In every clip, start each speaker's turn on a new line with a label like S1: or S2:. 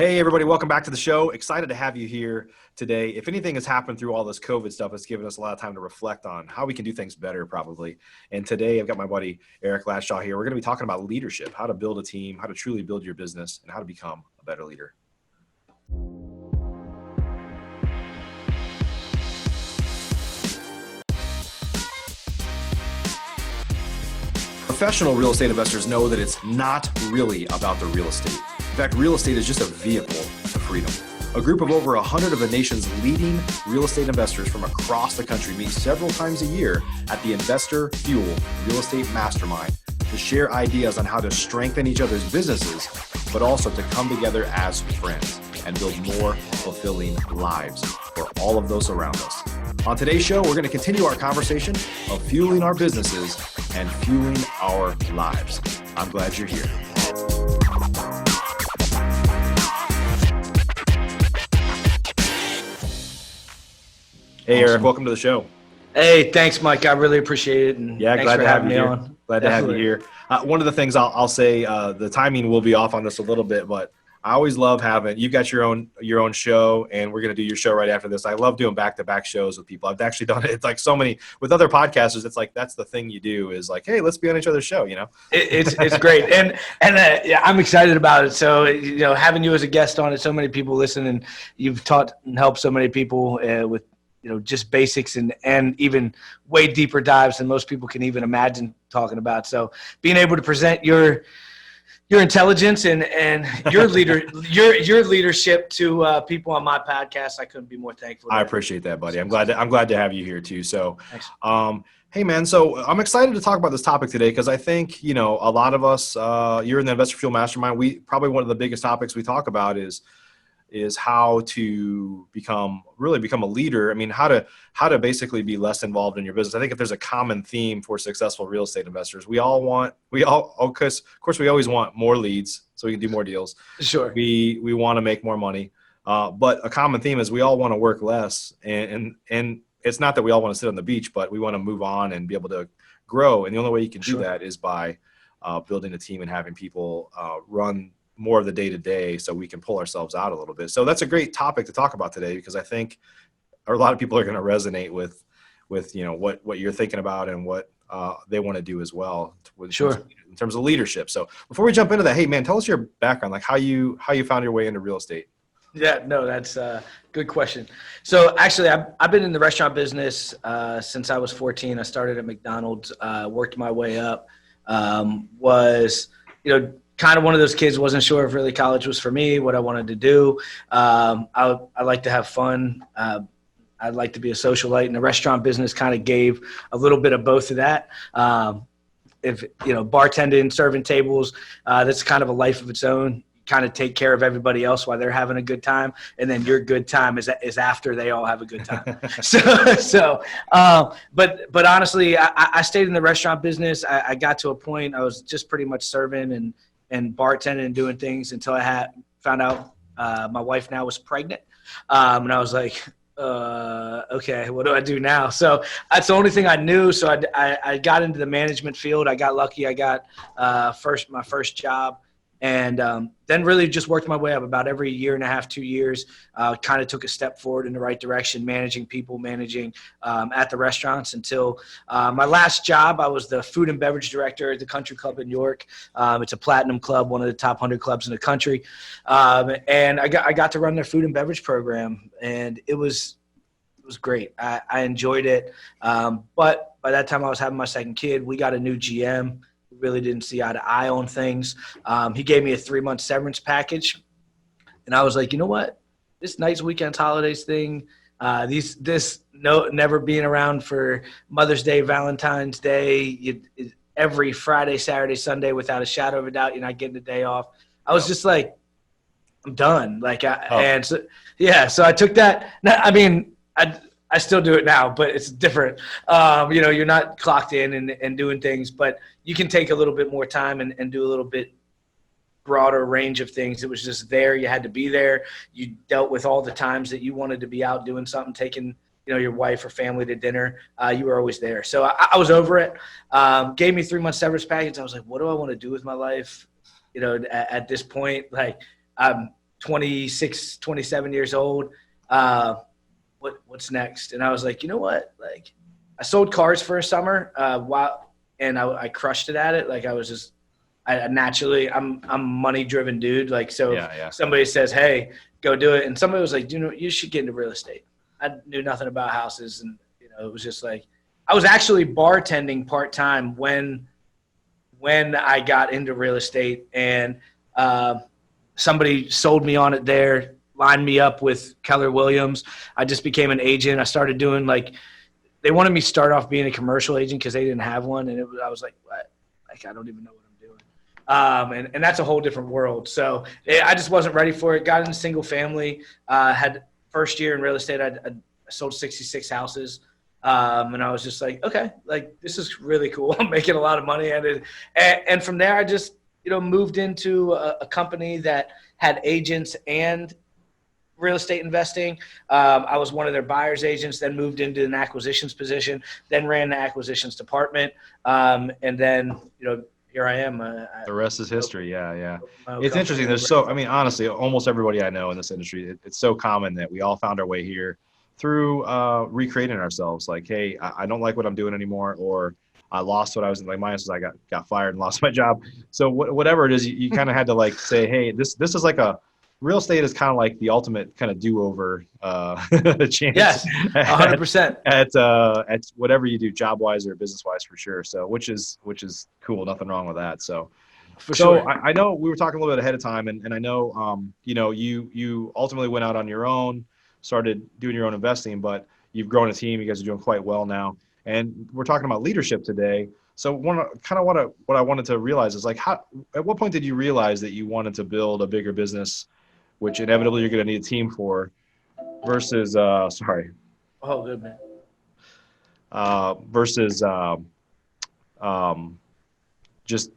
S1: Hey, everybody, welcome back to the show. Excited to have you here today. If anything has happened through all this COVID stuff, it's given us a lot of time to reflect on how we can do things better, probably. And today I've got my buddy, Erik Latsha here. We're going to be talking about leadership, how to build a team, how to truly build your business, and how to become a better leader. Professional real estate investors know that it's not really about the real estate. In fact, real estate is just a vehicle to freedom. A group of over 100 of the nation's leading real estate investors from across the country meet several times a year at the Investor Fuel Real Estate Mastermind to share ideas on how to strengthen each other's businesses, but also to come together as friends and build more fulfilling lives for all of those around us. On today's show, we're going to continue our conversation of fueling our businesses and fueling our lives. I'm glad you're here. Hey, Erik, welcome to the show.
S2: Hey, thanks, Mike. I really appreciate it. And
S1: yeah, glad to have you here.
S2: On.
S1: Glad to have you here. One of the things I'll say, the timing will be off on this a little bit, but I always love having, you've got your own show, and we're going to do your show right after this. I love doing back-to-back shows with people. I've actually done it. It's like so many, with other podcasters, it's like, that's the thing you do is like, hey, let's be on each other's show, you know?
S2: It's great. And yeah, I'm excited about it. So, having you as a guest on it, so many people listen, and you've taught and helped so many people with, just basics and even way deeper dives than most people can even imagine talking about. So being able to present your intelligence and your leadership to people on my podcast, I couldn't be more thankful.
S1: I appreciate that, buddy. I'm glad to have you here too. So, hey man, so I'm excited to talk about this topic today because I think, a lot of us, you're in the Investor Fuel Mastermind. Probably one of the biggest topics we talk about is how to become a leader. I mean, how to basically be less involved in your business. I think if there's a common theme for successful real estate investors, we always want more leads so we can do more deals.
S2: Sure.
S1: We want to make more money. But a common theme is we all want to work less. And it's not that we all want to sit on the beach, but we want to move on and be able to grow. And the only way you can do that is by building a team and having people run more of the day-to-day so we can pull ourselves out a little bit. So that's a great topic to talk about today because I think a lot of people are going to resonate with what you're thinking about and what they want to do as well. In terms of leadership. So before we jump into that, hey man, tell us your background, like how you found your way into real estate.
S2: Yeah, no, that's a good question. So actually I've been in the restaurant business since I was 14. I started at McDonald's, worked my way up, was, kind of one of those kids, wasn't sure if really college was for me, what I wanted to do. I like to have fun. I'd like to be a socialite, and the restaurant business kind of gave a little bit of both of that. Bartending, serving tables, that's kind of a life of its own. Kind of take care of everybody else while they're having a good time, and then your good time is after they all have a good time. But honestly, I stayed in the restaurant business. I got to a point I was just pretty much serving and bartending and doing things until I found out my wife now was pregnant. And I was like, okay, what do I do now? So that's the only thing I knew. So I got into the management field. I got lucky. I got my first job. And then really just worked my way up about every year and a half, 2 years, kind of took a step forward in the right direction, managing people, at the restaurants until my last job. I was the food and beverage director at the Country Club in York. It's a platinum club, one of the top 100 clubs in the country. And I got to run their food and beverage program, and it was great. I enjoyed it. But by that time I was having my second kid. We got a new GM. Really didn't see eye to eye on things. He gave me a 3-month severance package. And I was like, you know what? This nights, weekends, holidays thing, never being around for Mother's Day, Valentine's Day, every Friday, Saturday, Sunday, without a shadow of a doubt, you're not getting a day off. I was just like, I'm done. So I took that. I mean, I still do it now, but it's different. You're not clocked in and doing things, but you can take a little bit more time and do a little bit broader range of things. It was just there. You had to be there. You dealt with all the times that you wanted to be out doing something, taking your wife or family to dinner. You were always there. So I was over it. Gave me 3 months severance package. I was like, what do I want to do with my life? At this point, like 26, 27 years old. What's next? And I was like, you know what? Like, I sold cars for a summer, and I crushed it at it. Like, I was just, I naturally, I'm a money driven dude. Like, so if somebody says, hey, go do it. And somebody was like, you should get into real estate. I knew nothing about houses. And, it was just like, I was actually bartending part-time when I got into real estate, and somebody sold me on it there, lined me up with Keller Williams. I just became an agent. I started doing they wanted me to start off being a commercial agent because they didn't have one. And I was like, what? Like, I don't even know what I'm doing. And that's a whole different world. So I just wasn't ready for it. Got into single family, had first year in real estate. I sold 66 houses. And I was just like, okay, like, this is really cool. I'm making a lot of money at it. And from there, I just, moved into a company that had agents and real estate investing. I was one of their buyer's agents, then moved into an acquisitions position, then ran the acquisitions department. And then, here I am.
S1: The rest is history. Yeah. It's interesting. Honestly, almost everybody I know in this industry, it's so common that we all found our way here through recreating ourselves. Like, hey, I don't like what I'm doing anymore, or I lost what I was like. Mine is I got fired and lost my job. So whatever it is, you kind of had to say, hey, this is like real estate is kind of like the ultimate kind of do-over chance.
S2: Yes, 100%.
S1: At whatever you do, job-wise or business-wise, for sure. So which is cool. Nothing wrong with that. So
S2: sure.
S1: I know we were talking a little bit ahead of time, and I know you ultimately went out on your own, started doing your own investing, but you've grown a team. You guys are doing quite well now. And we're talking about leadership today. So what I wanted to realize is, like, at what point did you realize that you wanted to build a bigger business, which inevitably you're going to need a team for, versus sorry.
S2: Oh, good, man.
S1: Versus just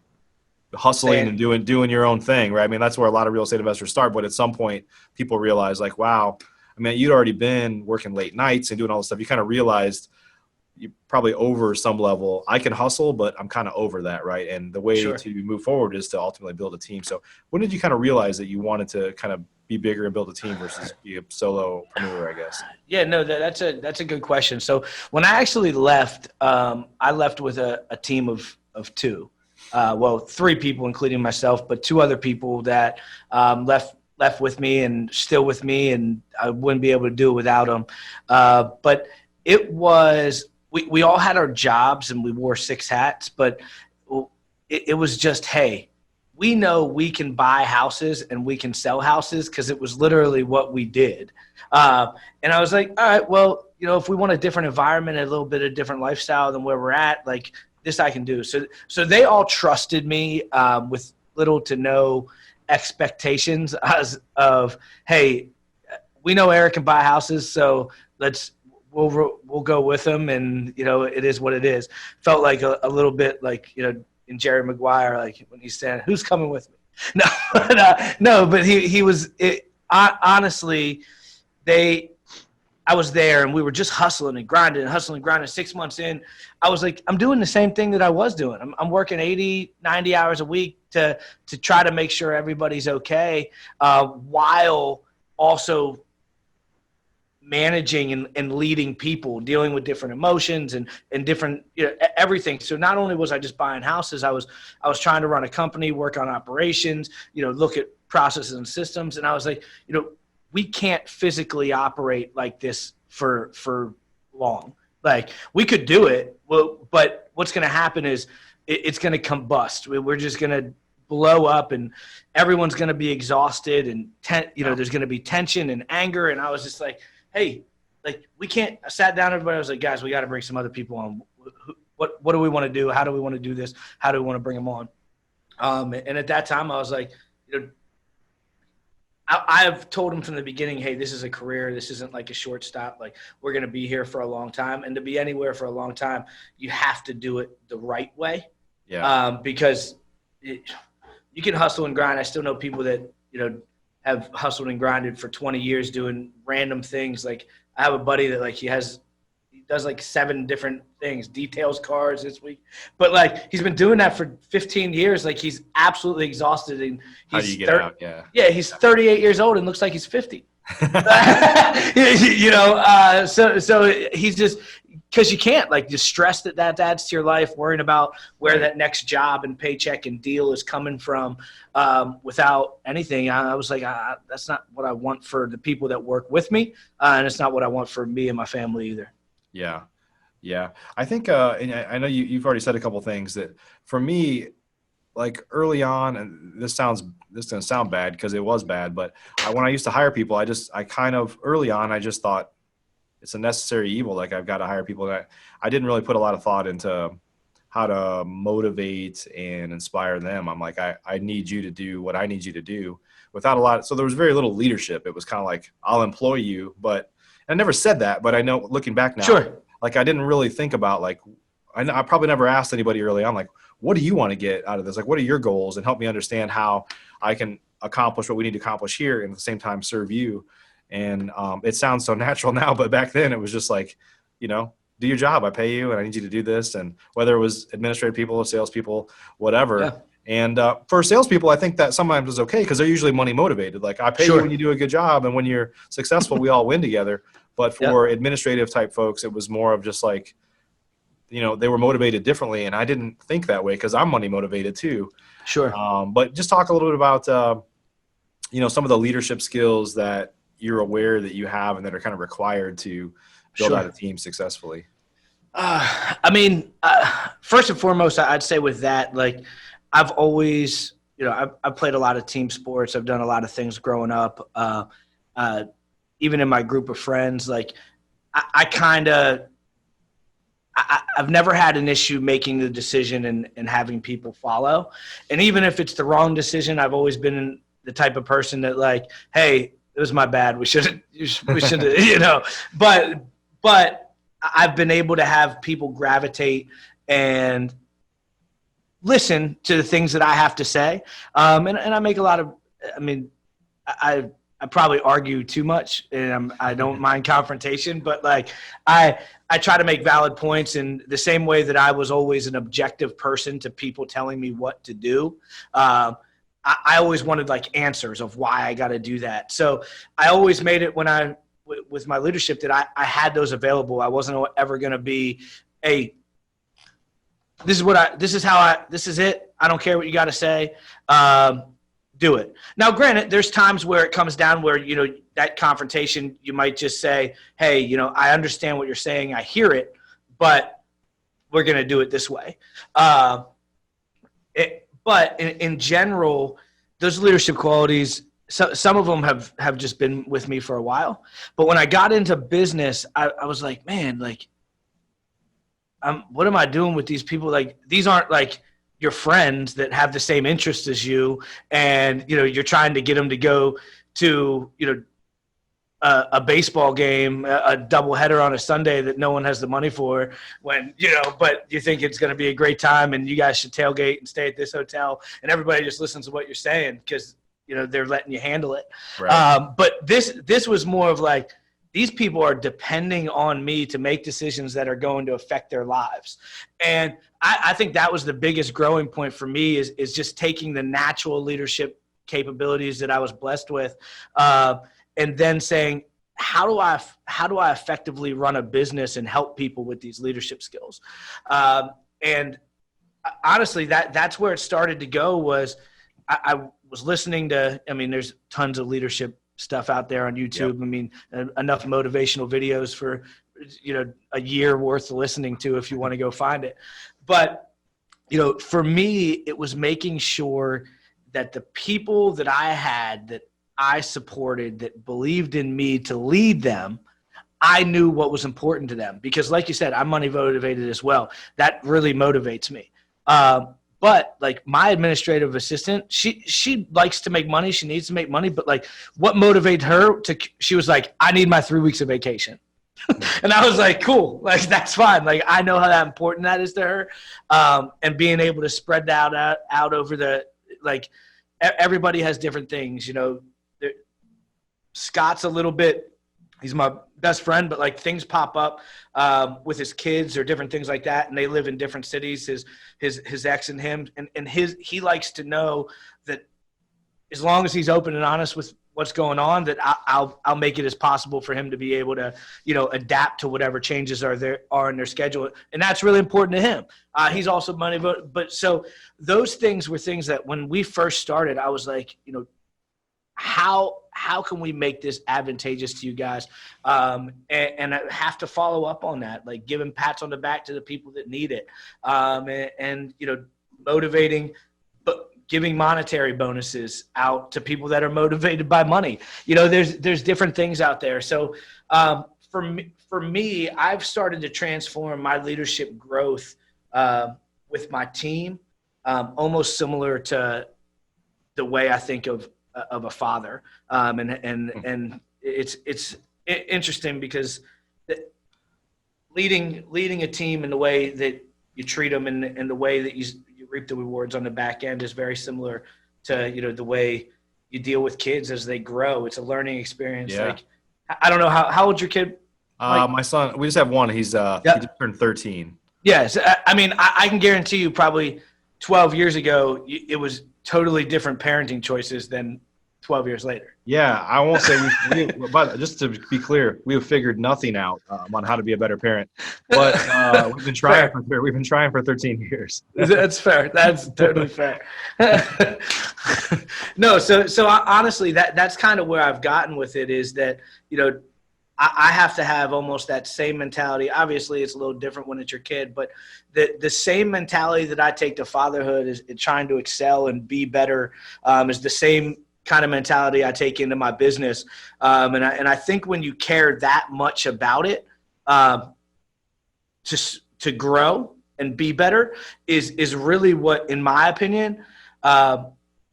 S1: hustling and doing your own thing, right? I mean, that's where a lot of real estate investors start. But at some point, people realize, like, wow, I mean, you'd already been working late nights and doing all this stuff. You kind of realized you probably over some level, I can hustle, but I'm kind of over that, right? And the way to move forward is to ultimately build a team. So when did you kind of realize that you wanted to kind of be bigger and build a team versus be a solopreneur, I guess?
S2: Yeah, no, that's a good question. So when I actually left, I left with a team of two. Three people, including myself, but two other people that left with me and still with me, and I wouldn't be able to do it without them. But it was, we all had our jobs and we wore 6 hats, but it was just, hey, we know we can buy houses and we can sell houses, because it was literally what we did. And I was like, all right, well, if we want a different environment, a little bit of different lifestyle than where we're at, like, this I can do. So they all trusted me with little to no expectations of, hey, we know Erik can buy houses, so we'll go with him, and it is what it is. Felt like a little bit like in Jerry Maguire, like when he's saying, "Who's coming with me?" No, but he was. Honestly, I was there, and we were just hustling and grinding. 6 months in, I was like, I'm doing the same thing that I was doing. I'm working 80, 90 hours a week to try to make sure everybody's okay, while also managing and leading people, dealing with different emotions and different everything. So not only was I just buying houses, I was trying to run a company, work on operations, look at processes and systems. And I was like, we can't physically operate like this for long. Like, we could do it, but what's going to happen is it's going to combust. We're just going to blow up, and everyone's going to be exhausted, and there's going to be tension and anger. And I was just like, hey, like, we can't. I sat down, everybody. I was like, guys, we got to bring some other people on. What do we want to do? How do we want to do this? How do we want to bring them on? And at that time, I was like, I've told them from the beginning, hey, this is a career. This isn't like a short stop. Like, we're going to be here for a long time, and to be anywhere for a long time, you have to do it the right way.
S1: Yeah.
S2: Because you can hustle and grind. I still know people that have hustled and grinded for 20 years doing random things. Like, I have a buddy that, like, he does like 7 different things, details cars this week. But like he's been doing that for 15 years. Like he's absolutely exhausted. And
S1: How do you get out? Yeah.
S2: Yeah, he's 38 years old and looks like he's 50. So he's just, because you can't, like, the stress that adds to your life, worrying about where that next job and paycheck and deal is coming from, without anything. I was like, that's not what I want for the people that work with me, and it's not what I want for me and my family either.
S1: Yeah. I think, and I know you've already said a couple things that for me, like early on, and this doesn't sound bad because it was bad, but when I used to hire people, I kind of early on, I just thought it's a necessary evil. Like I've got to hire people that I didn't really put a lot of thought into how to motivate and inspire them. I'm like, I need you to do what I need you to do without a lot. So there was very little leadership. It was kind of like, I'll employ you, but I never said that, but I know looking back now,
S2: Sure.
S1: Like I didn't really think about like, I probably never asked anybody early on, like, what do you want to get out of this? Like, what are your goals? And help me understand how I can accomplish what we need to accomplish here and at the same time serve you. And it sounds so natural now, but back then it was just like, do your job. I pay you and I need you to do this. And whether it was administrative people, salespeople, whatever. Yeah. And for salespeople, I think that sometimes is okay because they're usually money motivated. Like I pay you when you do a good job. And when you're successful, we all win together. But for administrative type folks, it was more of just like, they were motivated differently. And I didn't think that way because I'm money motivated too.
S2: Sure.
S1: But just talk a little bit about, some of the leadership skills that you're aware that you have and that are kind of required to build out a team successfully.
S2: First and foremost, I'd say with that, like I've always, I've played a lot of team sports. I've done a lot of things growing up. Even in my group of friends, like I've never had an issue making the decision and having people follow. And even if it's the wrong decision, I've always been the type of person that like, hey, it was my bad. We should, but I've been able to have people gravitate and listen to the things that I have to say. And I make a lot of, I probably argue too much and I don't mind confrontation, but like I try to make valid points in the same way that I was always an objective person to people telling me what to do. I always wanted like answers of why I got to do that. So I always made it with my leadership that I had those available. I wasn't ever going to be this is it. I don't care what you got to say. Do it. Now, granted, there's times where it comes down where, that confrontation, you might just say, hey, I understand what you're saying. I hear it, but we're going to do it this way. But in general, those leadership qualities, some of them have just been with me for a while. But when I got into business, I was like, man, like, what am I doing with these people? Like, these aren't like your friends that have the same interests as you. And, you're trying to get them to go to, a baseball game, a doubleheader on a Sunday that no one has the money for when, but you think it's going to be a great time and you guys should tailgate and stay at this hotel and everybody just listens to what you're saying because, they're letting you handle it. Right. But this was more of like, these people are depending on me to make decisions that are going to affect their lives. And I think that was the biggest growing point for me is just taking the natural leadership capabilities that I was blessed with, and then saying, how do I effectively run a business and help people with these leadership skills? And honestly, that's where it started to go was I was listening to, there's tons of leadership stuff out there on YouTube. Yep. Enough motivational videos for, a year worth of listening to if you want to go find it. But, for me, it was making sure that the people that I had that I supported that believed in me to lead them, I knew what was important to them because like you said, I'm money motivated as well. That really motivates me. But like my administrative assistant, she likes to make money. She needs to make money. But like what motivated her she was like, I need my 3 weeks of vacation. And I was like, cool, like that's fine. Like I know how that important that is to her. And being able to spread that out over everybody has different things, Scott's a little bit he's my best friend, but like things pop up with his kids or different things like that, and they live in different cities. His ex and him, and he likes to know that as long as he's open and honest with what's going on, that I'll make it as possible for him to be able to, adapt to whatever changes are in their schedule, and that's really important to him. He's also money, but so those things were things that when we first started, I was like, how can we make this advantageous to you guys? And I have to follow up on that, like giving pats on the back to the people that need it, and motivating, but giving monetary bonuses out to people that are motivated by money. There's different things out there. So for me, I've started to transform my leadership growth with my team, almost similar to the way I think of a father. And it's interesting because leading a team in the way that you treat them and the way that you reap the rewards on the back end is very similar to, the way you deal with kids as they grow. It's a learning experience.
S1: Yeah.
S2: Like, I don't know how old's your kid?
S1: My son, we just have one. He just turned 13.
S2: Yes. I mean, I can guarantee you probably 12 years ago, it was totally different parenting choices than 12 years later.
S1: Yeah, I won't say but just to be clear, we have figured nothing out on how to be a better parent. But we've been trying for 13 years.
S2: That's fair. That's totally fair. No, so honestly, that's kind of where I've gotten with it is that, I have to have almost that same mentality. Obviously, it's a little different when it's your kid, but the same mentality that I take to fatherhood is trying to excel and be better is the same kind of mentality I take into my business. And I think when you care that much about it, to grow and be better is really what, in my opinion,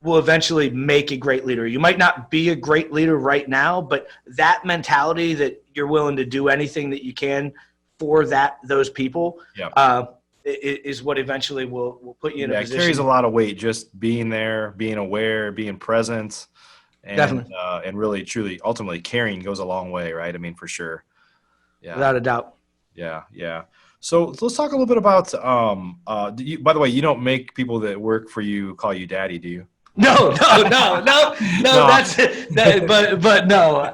S2: will eventually make a great leader. You might not be a great leader right now, but that mentality that you're willing to do anything that you can for those people, is what eventually will put you in a position.
S1: It carries a lot of weight, just being there, being aware, being present, and
S2: Definitely.
S1: And really, truly, ultimately, caring goes a long way, right? I mean, for sure. Yeah.
S2: Without a doubt.
S1: Yeah. So let's talk a little bit about. By the way, you don't make people that work for you call you daddy, do you?
S2: No. That's it. But no.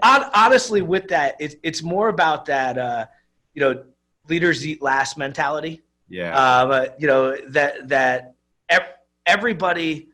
S2: Honestly, with that, it's more about that. Leaders eat last mentality.
S1: Yeah.
S2: That everybody.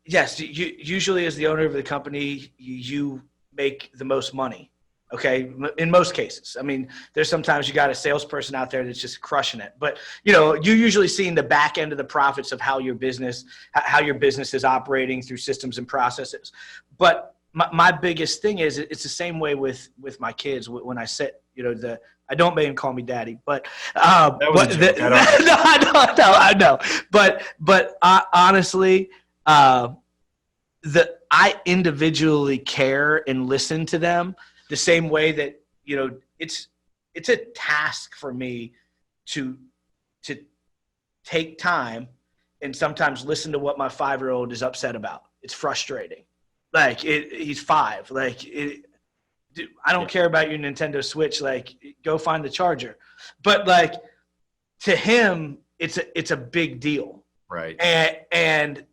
S2: Yes, usually as the owner of the company, you make the most money. Okay, in most cases. I mean, there's sometimes you got a salesperson out there that's just crushing it, but you're usually seeing the back end of the profits of how your business is operating through systems and processes. But my biggest thing is it's the same way with my kids when I sit. I don't make them call me daddy, but
S1: that was a joke.
S2: I know. But honestly, I individually care and listen to them. The same way that, it's a task for me to take time and sometimes listen to what my 5-year-old is upset about. It's frustrating. Like he's 5. Like I don't care about your Nintendo Switch. Like go find the charger. But like to him, it's a big deal.
S1: Right.
S2: And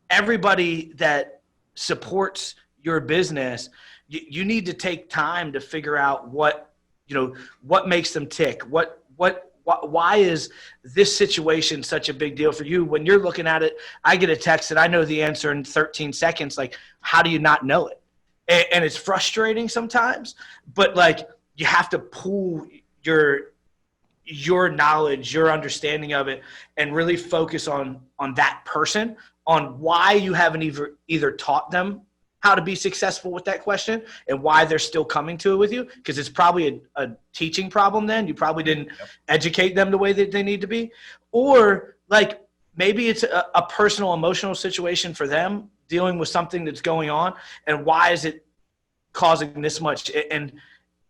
S2: everybody that supports your business, you need to take time to figure out what makes them tick. Why is this situation such a big deal for you? When you're looking at it, I get a text and I know the answer in 13 seconds. Like, how do you not know it? And it's frustrating sometimes, but like you have to pull your knowledge, your understanding of it, and really focus on that person, on why you haven't either taught them how to be successful with that question and why they're still coming to it with you. Because it's probably a teaching problem. Then you probably didn't educate them the way that they need to be, or like maybe it's a personal emotional situation for them dealing with something that's going on. And why is it causing this much? And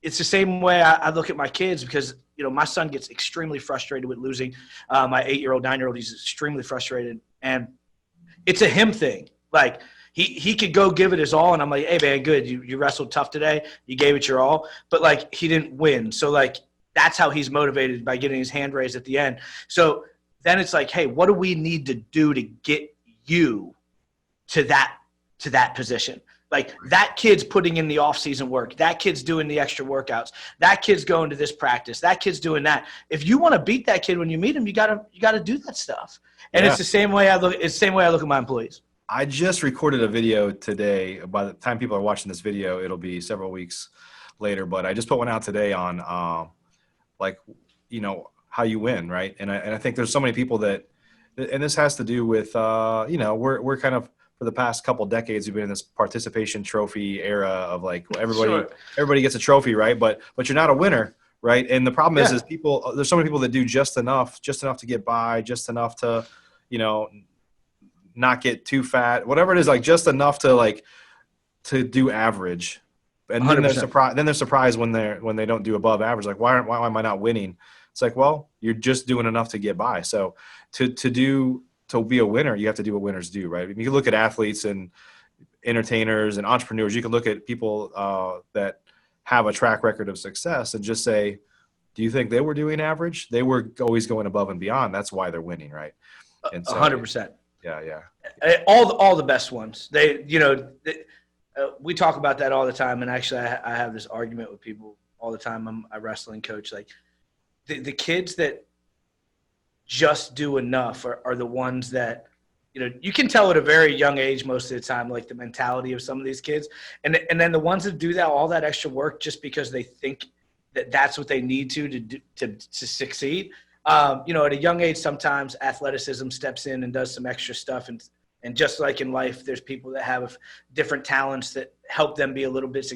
S2: it's the same way I look at my kids, because, my son gets extremely frustrated with losing. My 8-year-old, 9-year-old, he's extremely frustrated. And it's a him thing. Like, he could go give it his all, and I'm like, hey man, good, you wrestled tough today, you gave it your all, but like he didn't win. So like that's how he's motivated, by getting his hand raised at the end. So then it's like, hey, what do we need to do to get you to that position? Like that kid's putting in the off-season work. That kid's doing the extra workouts. That kid's going to this practice. That kid's doing that. If you want to beat that kid when you meet him, you gotta do that stuff. And It's the same way I look. It's the same way I look at my employees.
S1: I just recorded a video today. By the time people are watching this video, it'll be several weeks later. But I just put one out today on, how you win, right? And I think there's so many people that, and this has to do with, we're kind of, for the past couple of decades, we've been in this participation trophy era of like everybody gets a trophy, right? But you're not a winner, right? And the problem is there's so many people that do just enough to get by, just enough to, not get too fat, whatever it is, like just enough to do average. And then they're surprised when they don't do above average. Like, why am I not winning? It's like, well, you're just doing enough to get by. So to be a winner, you have to do what winners do, right? I mean, you can look at athletes and entertainers and entrepreneurs. You can look at people that have a track record of success and just say, do you think they were doing average? They were always going above and beyond. That's why they're winning, right? And so,
S2: 100%.
S1: Yeah.
S2: All the best ones. We talk about that all the time. And actually, I have this argument with people all the time. I'm a wrestling coach. Like the kids that just do enough are the ones that, you can tell at a very young age most of the time, like the mentality of some of these kids. And then the ones that do that, all that extra work just because they think that that's what they need to succeed. At a young age, sometimes athleticism steps in and does some extra stuff. And just like in life, there's people that have different talents that help them be a little bit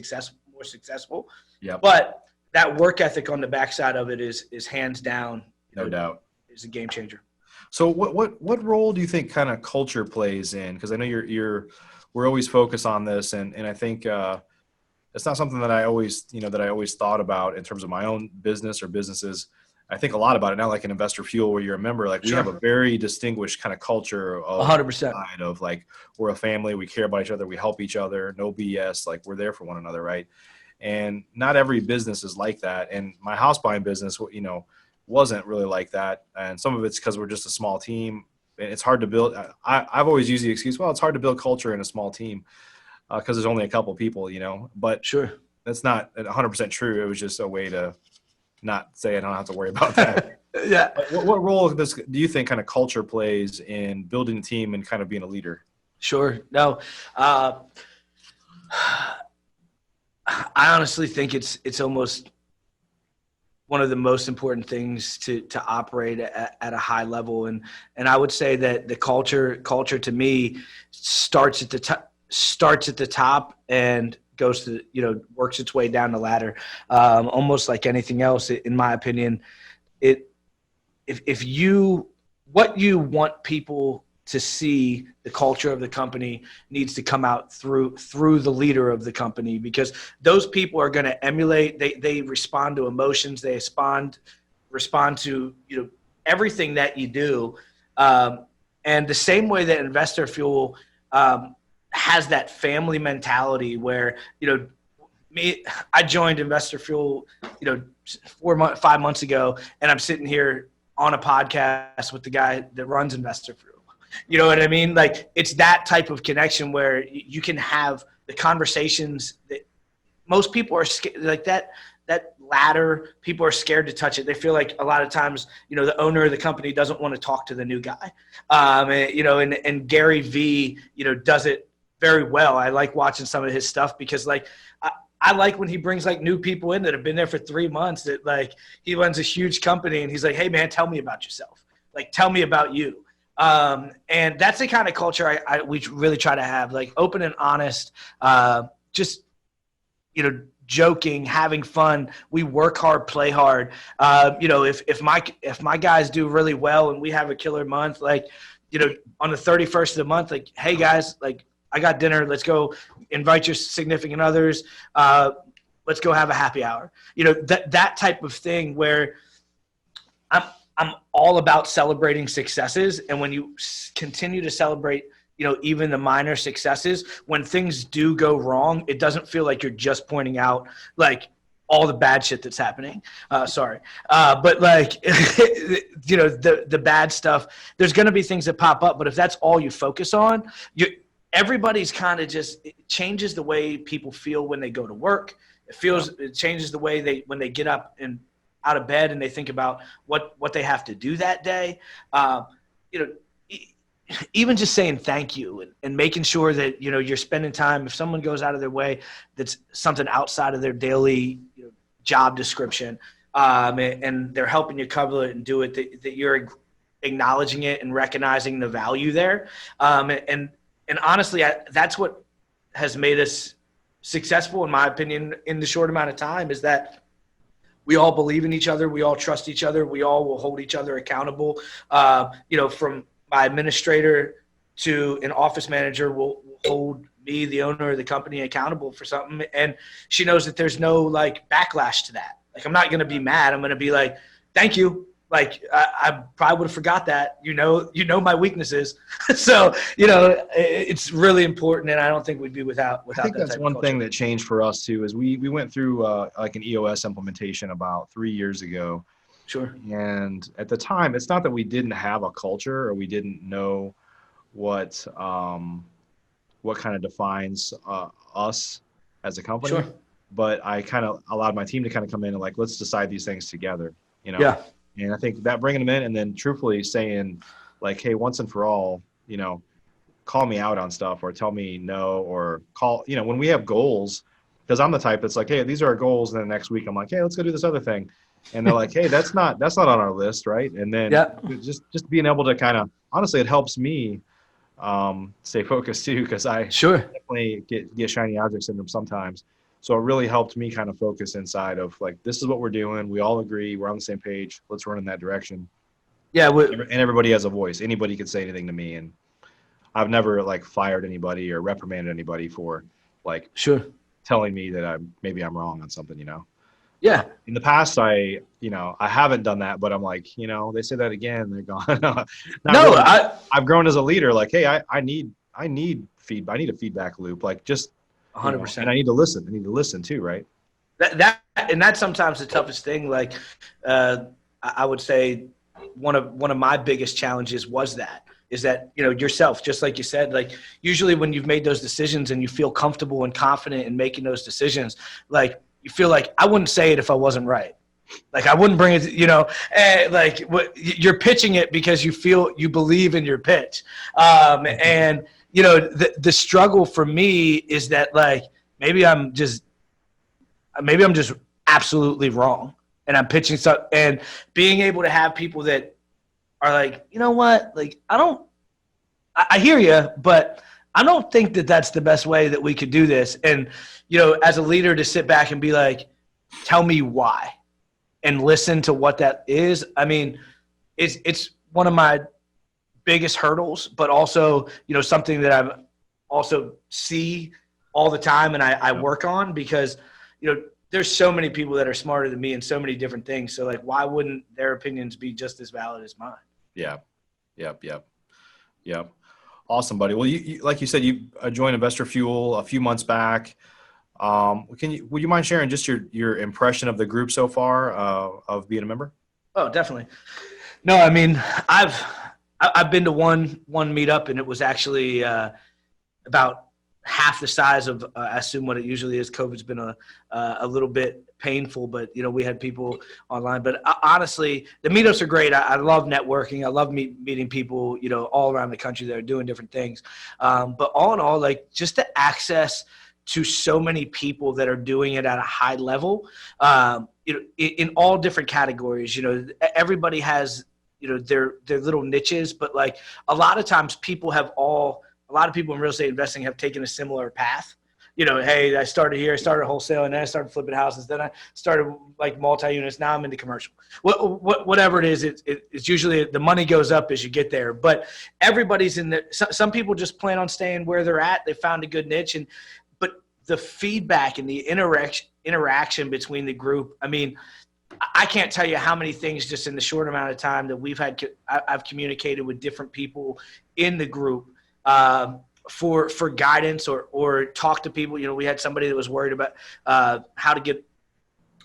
S2: more successful.
S1: Yep.
S2: But that work ethic on the backside of it is hands down.
S1: No doubt.
S2: Is a game changer.
S1: So what role do you think kind of culture plays in? Because I know we're always focused on this, and I think it's not something that I always thought about in terms of my own business or businesses. I think a lot about it now, like in Investor Fuel, where you're a member. Like we have a very distinguished kind of culture of
S2: 100%.
S1: Of like we're a family, we care about each other, we help each other, no BS, like we're there for one another, right? And not every business is like that. And my house buying business, wasn't really like that. And some of it's because we're just a small team and it's hard to build. I've always used the excuse, well, it's hard to build culture in a small team because there's only a couple people, but
S2: sure,
S1: that's not 100% true. It was just a way to not say I don't have to worry about that.
S2: Yeah.
S1: What role do you think kind of culture plays in building a team and kind of being a leader?
S2: Sure. No, I honestly think it's almost one of the most important things to operate at a high level. And I would say that the culture to me starts at the top and goes to, works its way down the ladder. Almost like anything else, in my opinion, what you want people to see, the culture of the company needs to come out through the leader of the company, because those people are going to emulate. They respond to emotions. They respond to everything that you do. And the same way that Investor Fuel has that family mentality where I joined Investor Fuel 5 months ago, and I'm sitting here on a podcast with the guy that runs Investor Fuel. You know what I mean? Like it's that type of connection where you can have the conversations that most people are scared, like that ladder, people are scared to touch it. They feel like a lot of times, the owner of the company doesn't want to talk to the new guy. And Gary V, does it very well. I like watching some of his stuff because I like when he brings like new people in that have been there for 3 months, that like he runs a huge company and he's like, hey man, tell me about yourself. Like, tell me about you. And that's the kind of culture we really try to have, like open and honest, just, joking, having fun. We work hard, play hard. If my guys do really well and we have a killer month, like, on the 31st of the month, like, hey guys, like I got dinner, let's go invite your significant others. Let's go have a happy hour. That type of thing where I'm all about celebrating successes. And when you continue to celebrate, even the minor successes, when things do go wrong, it doesn't feel like you're just pointing out like all the bad shit that's happening. But like, the bad stuff, there's going to be things that pop up, but if that's all you focus on, everybody's kind of it changes the way people feel when they go to work. It changes the way when they get up and out of bed and they think about what they have to do that day. Even just saying thank you and making sure that, you're spending time. If someone goes out of their way, that's something outside of their daily job description, and they're helping you cover it and do it, that you're acknowledging it and recognizing the value there. And honestly, that's what has made us successful, in my opinion, in the short amount of time, is that we all believe in each other. We all trust each other. We all will hold each other accountable. From my administrator to an office manager will hold me, the owner of the company, accountable for something. And she knows that there's no like backlash to that. Like, I'm not going to be mad. I'm going to be like, thank you. Like, I probably would have forgot that, my weaknesses. So, it's really important. And I don't think we'd be without
S3: I think that's one thing that changed for us too, is we went through like an EOS implementation about 3 years ago.
S2: Sure.
S3: And at the time, it's not that we didn't have a culture or we didn't know what kind of defines us as a company.
S2: Sure.
S3: But I kind of allowed my team to kind of come in and like, let's decide these things together,
S2: Yeah.
S3: And I think that bringing them in and then truthfully saying like, hey, once and for all, call me out on stuff or tell me no, or call, when we have goals, because I'm the type that's like, hey, these are our goals. And then next week I'm like, hey, let's go do this other thing. And they're like, hey, that's not on our list. Right. And then just being able to kind of, honestly, it helps me stay focused too, because I definitely get shiny object syndrome sometimes. So it really helped me kind of focus inside of like, this is what we're doing. We all agree. We're on the same page. Let's run in that direction.
S2: Yeah.
S3: And everybody has a voice. Anybody can say anything to me. And I've never like fired anybody or reprimanded anybody for like telling me that maybe I'm wrong on something,
S2: Yeah.
S3: In the past, I haven't done that, but I'm like, they say that again, they're gone. Really. I've grown as a leader. Like, hey, I need feedback. I need a feedback loop. Like, just
S2: 100%.
S3: And I need to listen. I need to listen too, right?
S2: And that's sometimes the toughest thing. Like, I would say one of my biggest challenges is that yourself, just like you said, like usually when you've made those decisions and you feel comfortable and confident in making those decisions, like you feel like I wouldn't say it if I wasn't right. Like I wouldn't bring it, like you're pitching it because you believe in your pitch. And the struggle for me is that like, maybe I'm just absolutely wrong and I'm pitching stuff, and being able to have people that are like, you know what? Like, I hear you, but I don't think that that's the best way that we could do this. And, as a leader, to sit back and be like, tell me why, and listen to what that is. I mean, it's one of my biggest hurdles, but also, something that I've also see all the time and I work on, because, there's so many people that are smarter than me in so many different things. So like, why wouldn't their opinions be just as valid as mine?
S3: Yeah. Yep. Awesome, buddy. Well, you like you said, you joined Investor Fuel a few months back. Would you mind sharing just your impression of the group so far, of being a member? Oh,
S2: definitely. No, I mean, I've been to one meetup, and it was actually about half the size of I assume what it usually is. COVID's been a little bit painful, but we had people online. But honestly, the meetups are great. I love networking. I love meeting people all around the country that are doing different things. But all in all, like just the access to so many people that are doing it at a high level, in all different categories. Everybody has their little niches, but like a lot of times a lot of people in real estate investing have taken a similar path. Hey, I started here, I started wholesale, and then I started flipping houses. Then I started like multi-units. Now I'm into commercial. Whatever it is, it's usually the money goes up as you get there. But everybody's some people just plan on staying where they're at. They found a good niche. But the feedback and the interaction between the group, I mean, I can't tell you how many things just in the short amount of time that I've communicated with different people in the group for guidance or talk to people. We had somebody that was worried about how to get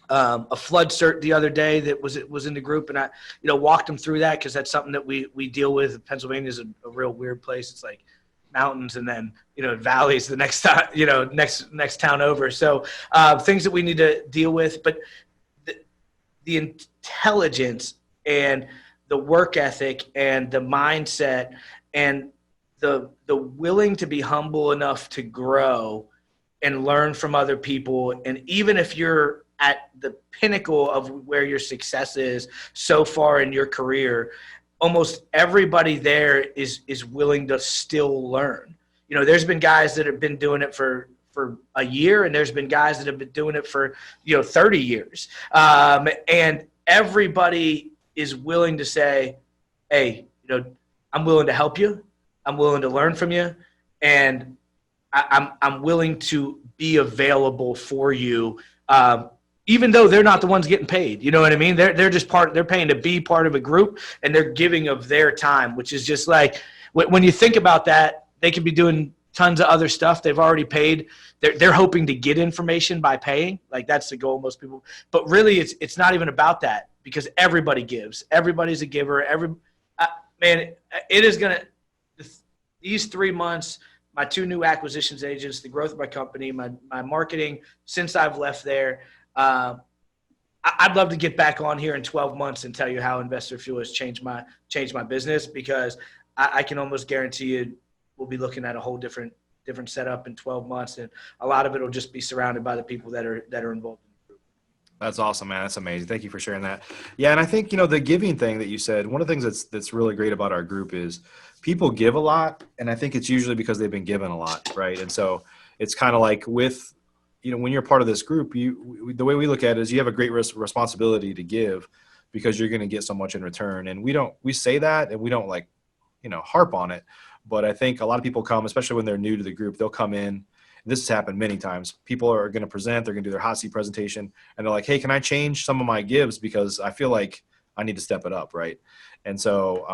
S2: a flood cert the other day that was in the group, and I walked them through that because that's something that we deal with. Pennsylvania is a real weird place. It's like mountains and then valleys the next time, next town over. So things that we need to deal with, but the intelligence and the work ethic and the mindset and the willing to be humble enough to grow and learn from other people. And even if you're at the pinnacle of where your success is so far in your career, almost everybody there is willing to still learn. There's been guys that have been doing it for a year, and there's been guys that have been doing it for 30 years. And everybody is willing to say, hey, I'm willing to help you. I'm willing to learn from you. And I'm willing to be available for you. Even though they're not the ones getting paid, you know what I mean? They're just they're paying to be part of a group, and they're giving of their time, which is just like, when you think about that, they could be doing tons of other stuff. They've already paid. They're hoping to get information by paying. Like, that's the goal, most people. But really, it's not even about that, because everybody gives. Everybody's a giver. Man, it is going to – these 3 months, my 2 new acquisitions agents, the growth of my company, my marketing since I've left there, I'd love to get back on here in 12 months and tell you how Investor Fuel has changed my business, because I can almost guarantee you we'll be looking at a whole different setup in 12 months, and a lot of it will just be surrounded by the people that are involved in the group.
S1: That's awesome, man. That's amazing. Thank you for sharing that. Yeah, and I think the giving thing that you said, one of the things that's really great about our group is people give a lot, and I think it's usually because they've been given a lot, right? And so it's kind of like with when you're part of this group, the way we look at it is you have a great responsibility to give, because you're going to get so much in return. And we say that, and we don't harp on it. But I think a lot of people come, especially when they're new to the group, they'll come in. This has happened many times. People are going to present, they're going to do their hot seat presentation, and they're like, hey, can I change some of my gives because I feel like I need to step it up, right? And so,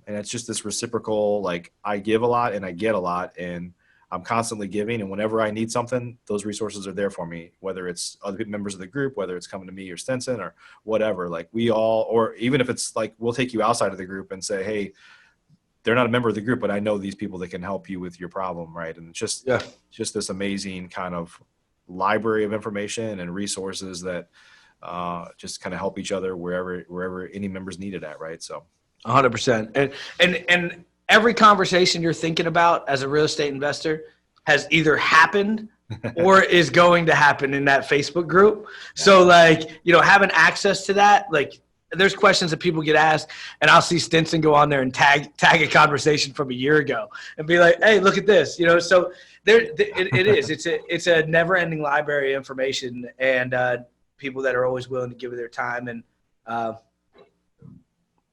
S1: and it's just this reciprocal, like, I give a lot and I get a lot, and I'm constantly giving, and whenever I need something, those resources are there for me, whether it's other members of the group, whether it's coming to me or Stinson or whatever. Like, we all, or even if it's like, we'll take you outside of the group and say, hey, they're not a member of the group, but I know these people that can help you with your problem, right? And it's just this amazing kind of library of information and resources that just kind of help each other wherever any members need it at, right? So
S2: 100%. And every conversation you're thinking about as a real estate investor has either happened or is going to happen in that Facebook group. Yeah. So having access to that, there's questions that people get asked, and I'll see Stinson go on there and tag a conversation from a year ago and be like, hey, look at this, so it is, it's a never ending library of information, and people that are always willing to give their time and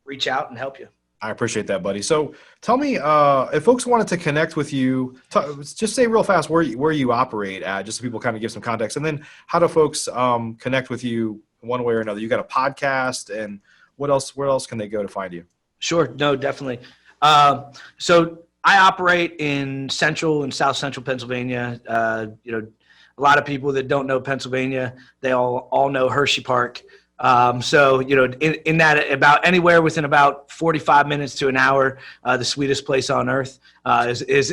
S2: reach out and help you.
S1: I appreciate that, buddy. So tell me, if folks wanted to connect with you, just say real fast where you operate at, just so people kind of give some context. And then how do folks connect with you one way or another? You got a podcast, and where else can they go to find you?
S2: Sure. No, definitely. So I operate in central and south central Pennsylvania. A lot of people that don't know Pennsylvania, they all know Hershey Park. So, in that, about anywhere within about 45 minutes to an hour, the sweetest place on earth, is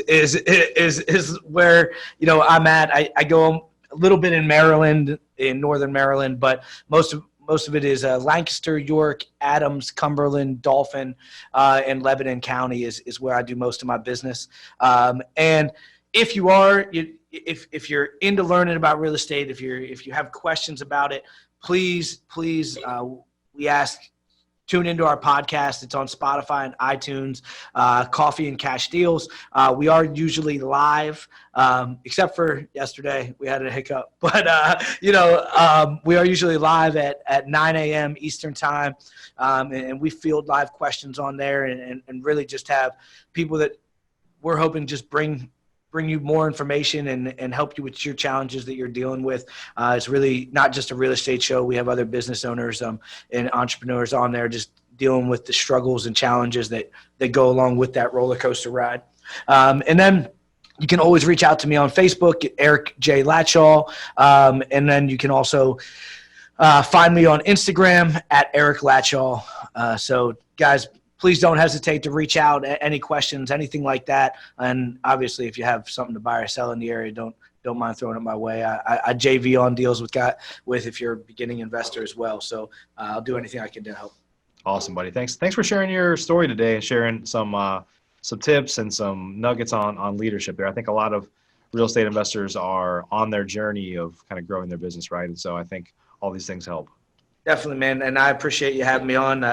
S2: where, I'm at. I go a little bit in Maryland, in northern Maryland, but most of it is Lancaster, York, Adams, Cumberland, Dauphin, and Lebanon County is where I do most of my business. And if you are, if you're into learning about real estate, if you have questions about it, please, we ask, tune into our podcast. It's on Spotify and iTunes, Coffee and Cash Deals. We are usually live, except for yesterday. We had a hiccup. But, we are usually live at 9 a.m. Eastern time, and we field live questions on there and really just have people that we're hoping just bring you more information and help you with your challenges that you're dealing with. It's really not just a real estate show. We have other business owners and entrepreneurs on there just dealing with the struggles and challenges that go along with that roller coaster ride. And then you can always reach out to me on Facebook, Erik J. Latsha. And then you can also find me on Instagram at Erik Latsha. So guys, please don't hesitate to reach out. Any questions, anything like that. And obviously, if you have something to buy or sell in the area, don't mind throwing it my way. I JV on deals with if you're a beginning investor as well. So I'll do anything I can to help.
S3: Awesome, buddy. Thanks for sharing your story today and sharing some tips and some nuggets on leadership there. I think a lot of real estate investors are on their journey of kind of growing their business, right? And so I think all these things help.
S2: Definitely, man. And I appreciate you having me on.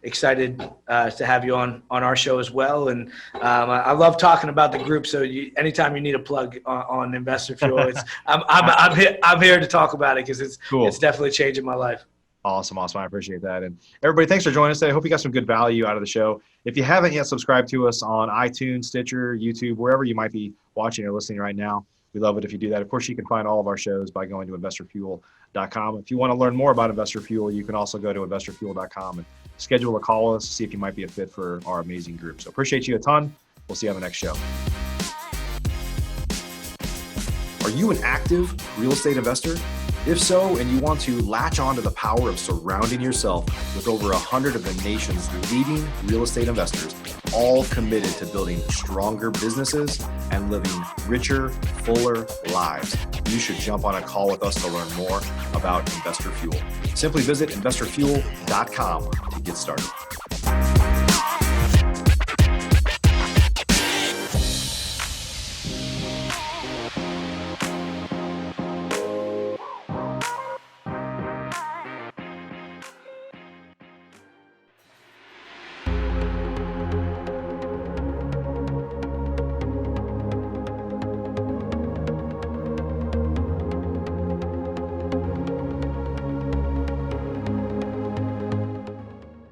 S2: Excited to have you on our show as well. And I love talking about the group. So anytime you need a plug on Investor Fuel, I'm here to talk about it because it's
S3: cool.
S2: It's definitely changing my life.
S3: Awesome. I appreciate that. And everybody, thanks for joining us today. I hope you got some good value out of the show. If you haven't yet subscribed to us on iTunes, Stitcher, YouTube, wherever you might be watching or listening right now, we love it if you do that. Of course, you can find all of our shows by going to investorfuel.com. If you want to learn more about Investor Fuel, you can also go to investorfuel.com and schedule a call with us to see if you might be a fit for our amazing group. So appreciate you a ton. We'll see you on the next show.
S1: Are you an active real estate investor? If so, and you want to latch on to the power of surrounding yourself with over 100 of the nation's leading real estate investors, all committed to building stronger businesses and living richer, fuller lives, you should jump on a call with us to learn more about Investor Fuel. Simply visit investorfuel.com to get started.